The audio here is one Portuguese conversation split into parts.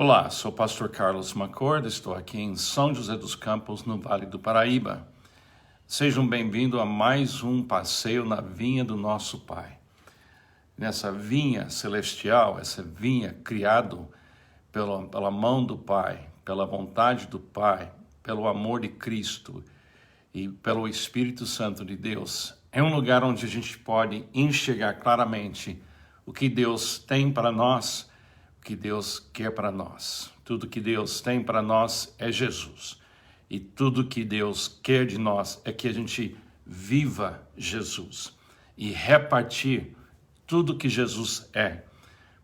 Olá, sou o pastor Carlos Macorda, estou aqui em São José dos Campos, no Vale do Paraíba. Sejam bem-vindos a mais um passeio na vinha do nosso Pai. Nessa vinha celestial, essa vinha criada pela mão do Pai, pela vontade do Pai, pelo amor de Cristo e pelo Espírito Santo de Deus, é um lugar onde a gente pode enxergar claramente o que Deus tem para nós, o que Deus quer para nós. Tudo que Deus tem para nós é Jesus. E tudo que Deus quer de nós é que a gente viva Jesus e repartir tudo que Jesus é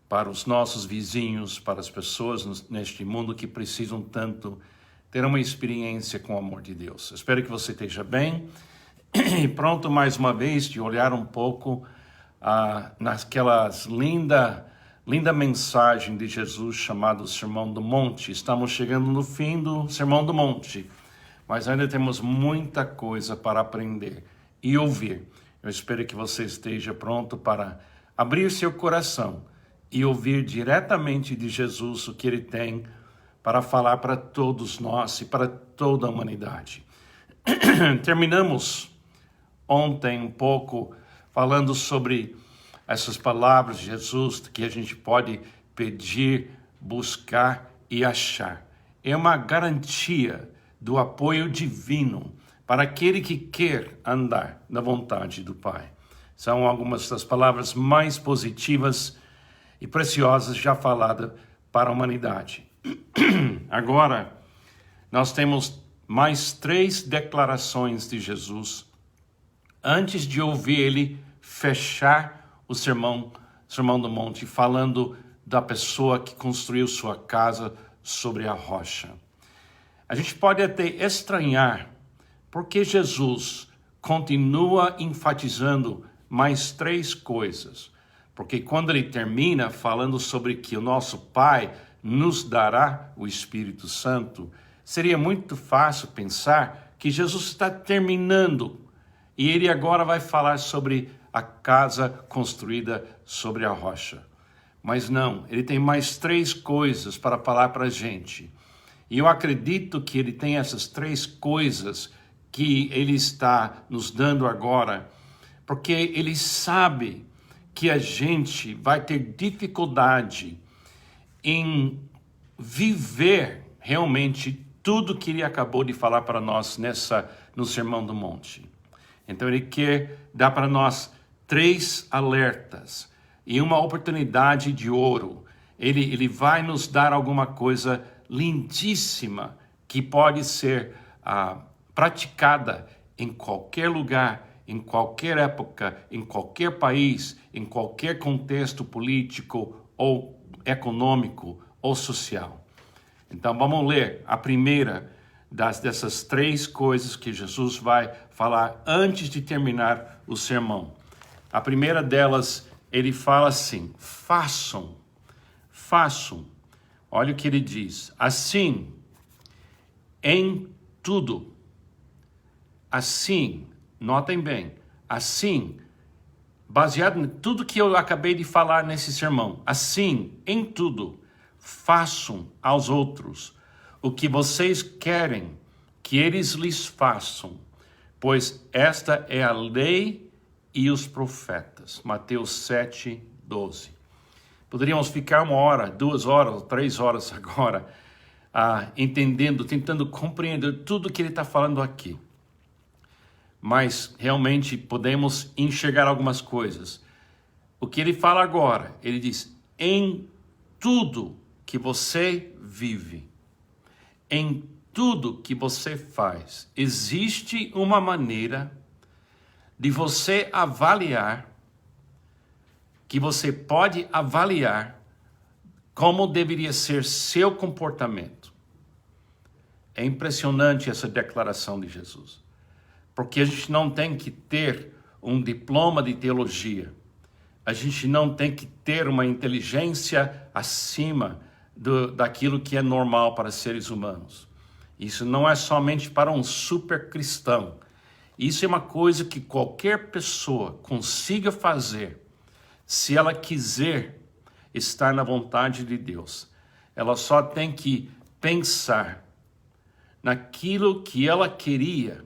para os nossos vizinhos, para as pessoas neste mundo que precisam tanto ter uma experiência com o amor de Deus. Espero que você esteja bem e pronto mais uma vez de olhar um pouco naquelas linda mensagem de Jesus chamado Sermão do Monte. Estamos chegando no fim do Sermão do Monte, mas ainda temos muita coisa para aprender e ouvir. Eu espero que você esteja pronto para abrir seu coração e ouvir diretamente de Jesus o que Ele tem para falar para todos nós e para toda a humanidade. Terminamos ontem um pouco falando sobre essas palavras de Jesus que a gente pode pedir, buscar e achar. É uma garantia do apoio divino para aquele que quer andar na vontade do Pai. São algumas das palavras mais positivas e preciosas já faladas para a humanidade. Agora, nós temos mais 3 declarações de Jesus antes de ouvir ele fechar o Sermão do Monte, falando da pessoa que construiu sua casa sobre a rocha. A gente pode até estranhar porque Jesus continua enfatizando mais 3 coisas. Porque quando ele termina falando sobre que o nosso Pai nos dará o Espírito Santo, seria muito fácil pensar que Jesus está terminando e ele agora vai falar sobre a casa construída sobre a rocha. Mas não, ele tem mais 3 coisas para falar para a gente. E eu acredito que ele tem essas 3 coisas que ele está nos dando agora, porque ele sabe que a gente vai ter dificuldade em viver realmente tudo que ele acabou de falar para nós no Sermão do Monte. Então ele quer dar para nós 3 alertas e uma oportunidade de ouro. Ele vai nos dar alguma coisa lindíssima que pode ser praticada em qualquer lugar, em qualquer época, em qualquer país, em qualquer contexto político ou econômico ou social. Então vamos ler a primeira dessas 3 coisas que Jesus vai falar antes de terminar o sermão. A primeira delas, ele fala assim: façam. Olha o que ele diz. Assim, em tudo. Assim, notem bem. Assim, baseado em tudo que eu acabei de falar nesse sermão. Assim, em tudo, façam aos outros o que vocês querem que eles lhes façam, pois esta é a lei e os profetas. Mateus 7:12. Poderíamos ficar 1 hora, 2 horas, 3 horas agora, tentando compreender tudo que ele está falando aqui. Mas realmente podemos enxergar algumas coisas. O que ele fala agora, ele diz: em tudo que você vive, em tudo que você faz, existe uma maneira de você avaliar, que você pode avaliar como deveria ser seu comportamento. É impressionante essa declaração de Jesus, porque a gente não tem que ter um diploma de teologia, a gente não tem que ter uma inteligência acima daquilo que é normal para seres humanos. Isso não é somente para um super cristão. Isso é uma coisa que qualquer pessoa consiga fazer, se ela quiser estar na vontade de Deus. ela só tem que pensar naquilo que ela queria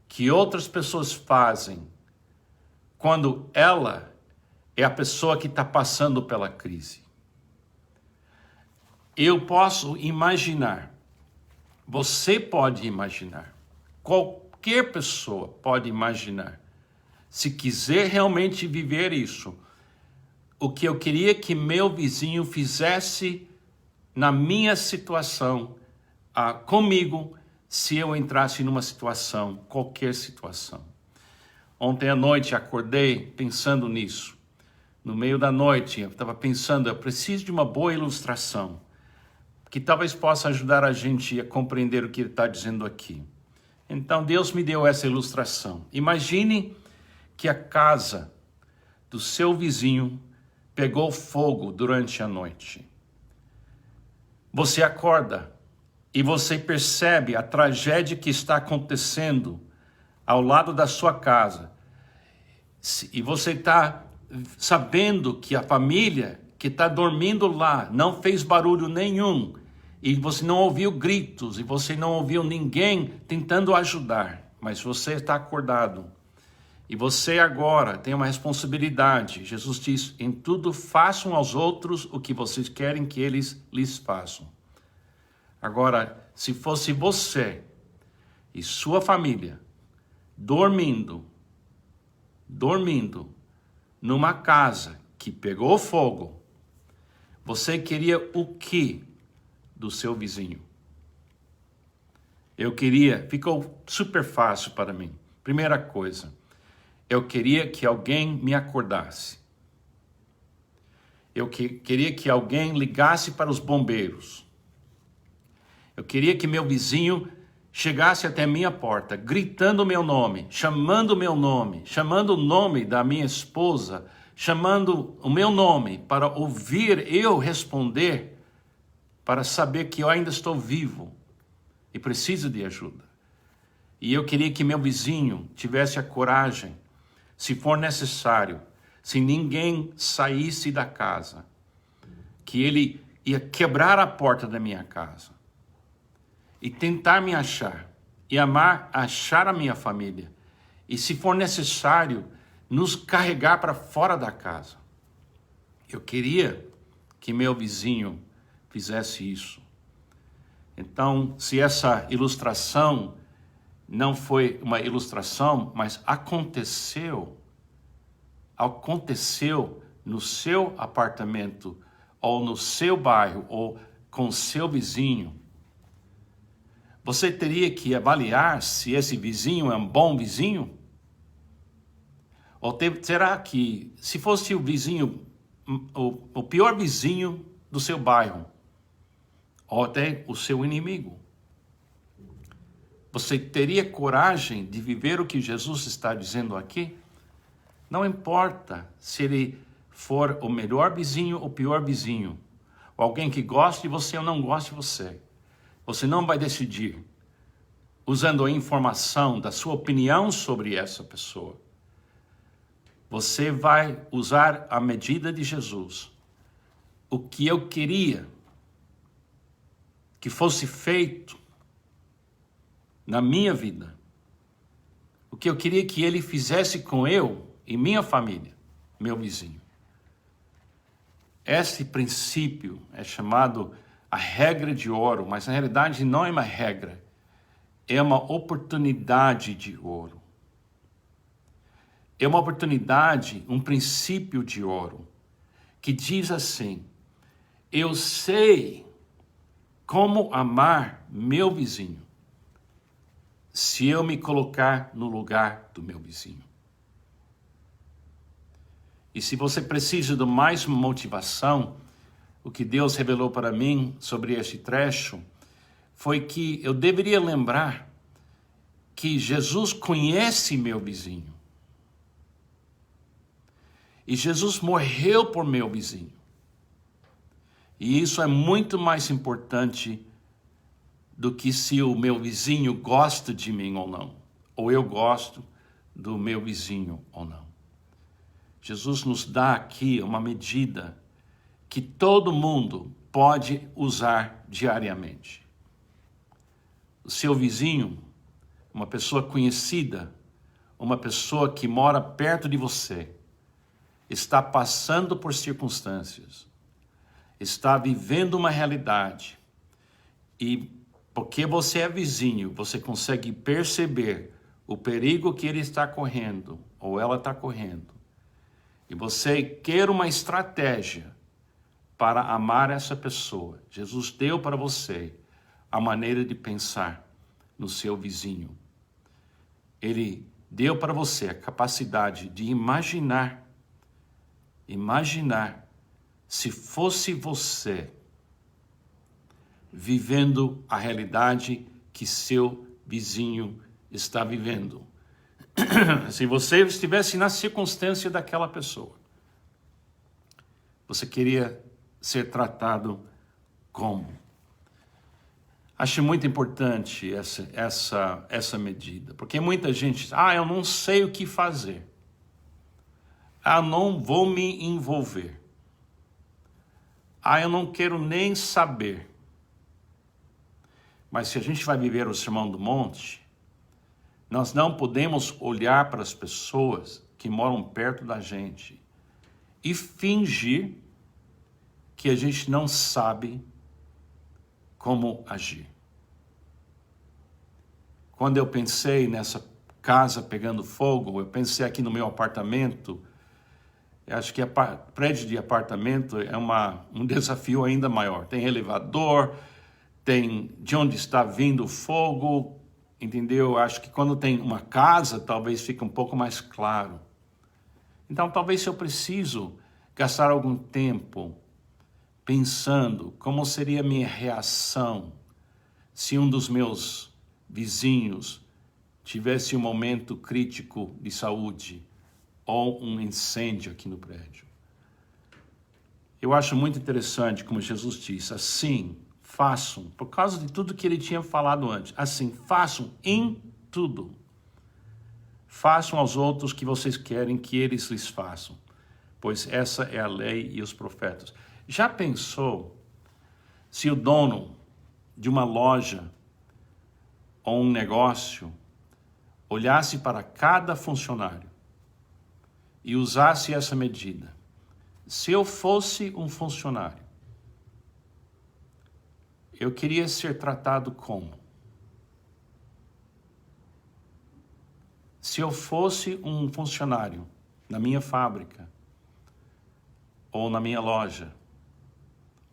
que outras pessoas fazem quando ela é a pessoa que está passando pela crise. Eu posso imaginar, você pode imaginar, qualquer pessoa pode imaginar, se quiser realmente viver isso, o que eu queria que meu vizinho fizesse na minha situação, comigo, se eu entrasse numa situação, qualquer situação. Ontem à noite acordei pensando nisso. No meio da noite eu estava pensando, eu preciso de uma boa ilustração, que talvez possa ajudar a gente a compreender o que ele está dizendo aqui. Então Deus me deu essa ilustração. Imagine que a casa do seu vizinho pegou fogo durante a noite. Você acorda e você percebe a tragédia que está acontecendo ao lado da sua casa. E você está sabendo que a família que está dormindo lá não fez barulho nenhum. E você não ouviu gritos, e você não ouviu ninguém tentando ajudar. Mas você está acordado. E você agora tem uma responsabilidade. Jesus diz, em tudo façam aos outros o que vocês querem que eles lhes façam. Agora, se fosse você e sua família dormindo numa casa que pegou fogo, você queria o que do seu vizinho? Ficou super fácil para mim. Primeira coisa, eu queria que alguém me acordasse. Eu queria que alguém ligasse para os bombeiros. Eu queria que meu vizinho chegasse até minha porta, gritando meu nome, chamando meu nome, chamando o nome da minha esposa, chamando o meu nome para ouvir eu responder, para saber que eu ainda estou vivo e preciso de ajuda. E eu queria que meu vizinho tivesse a coragem, se for necessário, se ninguém saísse da casa, que ele ia quebrar a porta da minha casa e tentar me achar, e achar a minha família, e se for necessário, nos carregar para fora da casa. Eu queria que meu vizinho fizesse isso. Então, se essa ilustração não foi uma ilustração, mas aconteceu no seu apartamento, ou no seu bairro, ou com seu vizinho, você teria que avaliar se esse vizinho é um bom vizinho? Ou será que, se fosse o vizinho, o pior vizinho do seu bairro, ou até o seu inimigo, você teria coragem de viver o que Jesus está dizendo aqui? Não importa se ele for o melhor vizinho ou o pior vizinho, ou alguém que goste de você ou não goste de você. Você não vai decidir usando a informação da sua opinião sobre essa pessoa. Você vai usar a medida de Jesus. O que eu queria que fosse feito na minha vida. O que eu queria que ele fizesse com eu e minha família, meu vizinho. Esse princípio é chamado a regra de ouro, mas na realidade não é uma regra, é uma oportunidade de ouro. É uma oportunidade, um princípio de ouro, que diz assim, eu sei como amar meu vizinho, se eu me colocar no lugar do meu vizinho. E se você precisa de mais motivação, o que Deus revelou para mim sobre este trecho foi que eu deveria lembrar que Jesus conhece meu vizinho. E Jesus morreu por meu vizinho. E isso é muito mais importante do que se o meu vizinho gosta de mim ou não, ou eu gosto do meu vizinho ou não. Jesus nos dá aqui uma medida que todo mundo pode usar diariamente. O seu vizinho, uma pessoa conhecida, uma pessoa que mora perto de você, está passando por circunstâncias, está vivendo uma realidade, e porque você é vizinho, você consegue perceber o perigo que ele está correndo, ou ela está correndo, e você quer uma estratégia para amar essa pessoa. Jesus deu para você a maneira de pensar no seu vizinho. Ele deu para você a capacidade de imaginar se fosse você vivendo a realidade que seu vizinho está vivendo. Se você estivesse na circunstância daquela pessoa, você queria ser tratado como? Acho muito importante essa medida, porque muita gente diz, eu não sei o que fazer. Não vou me envolver. Eu não quero nem saber. Mas se a gente vai viver o Sermão do Monte, nós não podemos olhar para as pessoas que moram perto da gente e fingir que a gente não sabe como agir. Quando eu pensei nessa casa pegando fogo, eu pensei aqui no meu apartamento. Eu acho que prédio de apartamento é um desafio ainda maior. Tem elevador, tem de onde está vindo o fogo, entendeu? Acho que quando tem uma casa, talvez fique um pouco mais claro. Então, talvez se eu preciso gastar algum tempo pensando como seria a minha reação se um dos meus vizinhos tivesse um momento crítico de saúde ou um incêndio aqui no prédio. Eu acho muito interessante como Jesus disse, assim, façam, por causa de tudo que ele tinha falado antes, assim, façam em tudo. Façam aos outros o que vocês querem que eles lhes façam, pois essa é a lei e os profetas. Já pensou se o dono de uma loja ou um negócio olhasse para cada funcionário e usasse essa medida? Se eu fosse um funcionário, eu queria ser tratado como? Se eu fosse um funcionário na minha fábrica, ou na minha loja,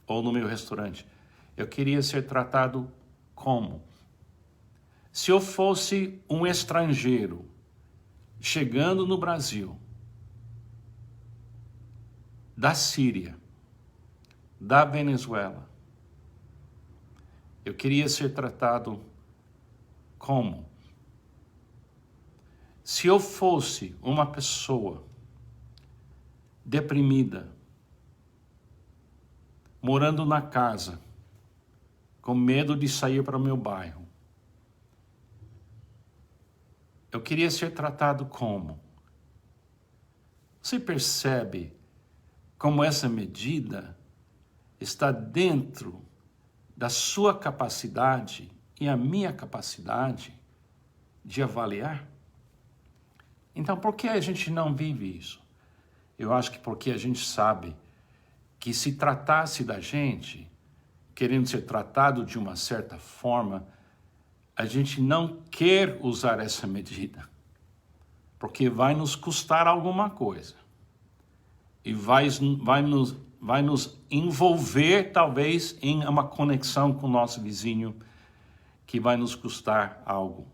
ou no meu restaurante, eu queria ser tratado como? Se eu fosse um estrangeiro chegando no Brasil, da Síria, da Venezuela, eu queria ser tratado como? Se eu fosse uma pessoa deprimida, morando na casa, com medo de sair para o meu bairro, eu queria ser tratado como? Você percebe como essa medida está dentro da sua capacidade e a minha capacidade de avaliar? Então, por que a gente não vive isso? Eu acho que porque a gente sabe que se tratasse da gente, querendo ser tratado de uma certa forma, a gente não quer usar essa medida, porque vai nos custar alguma coisa. E vai nos envolver, talvez, em uma conexão com o nosso vizinho, que vai nos custar algo.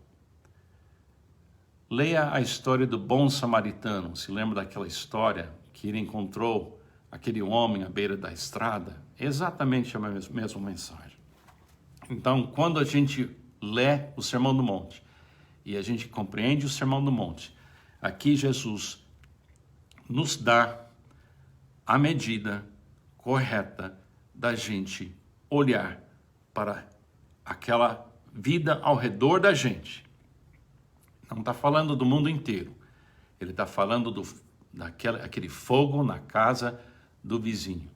Leia a história do bom samaritano. Se lembra daquela história que ele encontrou aquele homem à beira da estrada? É exatamente a mesma mensagem. Então, quando a gente lê o Sermão do Monte e a gente compreende o Sermão do Monte, aqui Jesus nos dá a medida correta da gente olhar para aquela vida ao redor da gente. Não está falando do mundo inteiro. Ele está falando daquele fogo na casa do vizinho.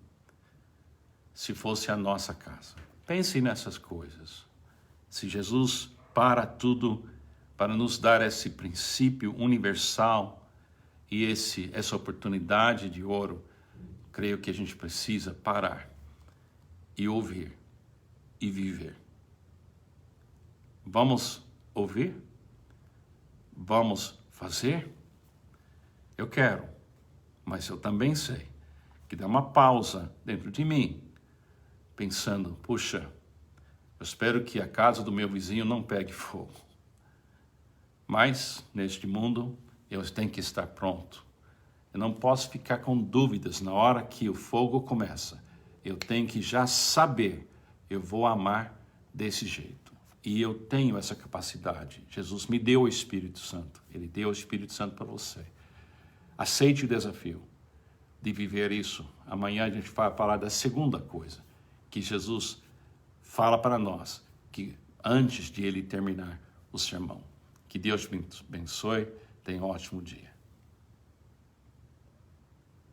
se fosse a nossa casa. Pense nessas coisas. Se Jesus para tudo para nos dar esse princípio universal e essa oportunidade de ouro, creio que a gente precisa parar e ouvir e viver. Vamos ouvir? Vamos fazer? Eu quero, mas eu também sei que dá uma pausa dentro de mim, pensando, puxa, eu espero que a casa do meu vizinho não pegue fogo. Mas, neste mundo, eu tenho que estar pronto. Eu não posso ficar com dúvidas na hora que o fogo começa. Eu tenho que já saber, eu vou amar desse jeito. E eu tenho essa capacidade. Jesus me deu o Espírito Santo. Ele deu o Espírito Santo para você. Aceite o desafio de viver isso. Amanhã a gente vai falar da segunda coisa que Jesus fala para nós, que antes de ele terminar o sermão. Que Deus te abençoe. Tenha um ótimo dia.